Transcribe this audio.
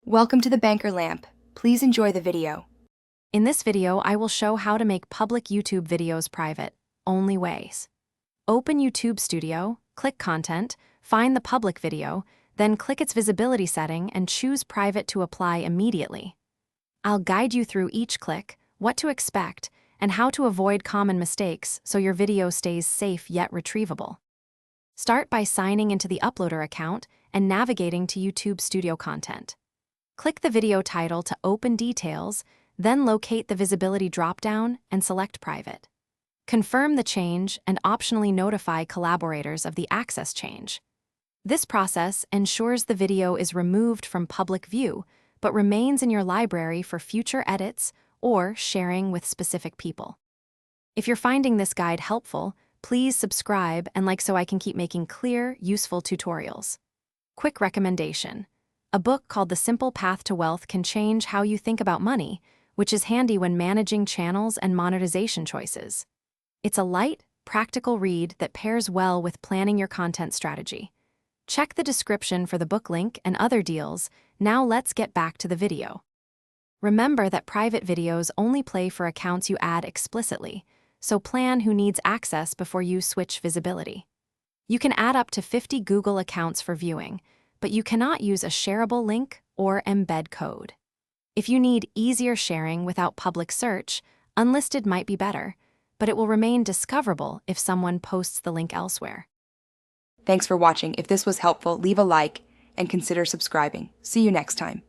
Welcome to the Banker Lamp. Please enjoy the video. In this video, I will show how to make public YouTube videos private, only ways. Open YouTube Studio, click Content, find the public video, then click its visibility setting and choose Private to apply immediately. I'll guide you through each click, what to expect, and how to avoid common mistakes so your video stays safe yet retrievable. Start by signing into the uploader account and navigating to YouTube Studio content. Click the video title to open details, then locate the visibility dropdown and select Private. Confirm the change and optionally notify collaborators of the access change. This process ensures the video is removed from public view, but remains in your library for future edits or sharing with specific people. If you're finding this guide helpful, please subscribe and like so I can keep making clear, useful tutorials. Quick recommendation. A book called The Simple Path to Wealth can change how you think about money, which is handy when managing channels and monetization choices. It's a light, practical read that pairs well with planning your content strategy. Check the description for the book link and other deals. Now let's get back to the video. Remember that private videos only play for accounts you add explicitly, so plan who needs access before you switch visibility. You can add up to 50 Google accounts for viewing, but you cannot use a shareable link or embed code. If you need easier sharing without public search, unlisted might be better, but it will remain discoverable if someone posts the link elsewhere. Thanks for watching. If this was helpful, leave a like and consider subscribing. See you next time.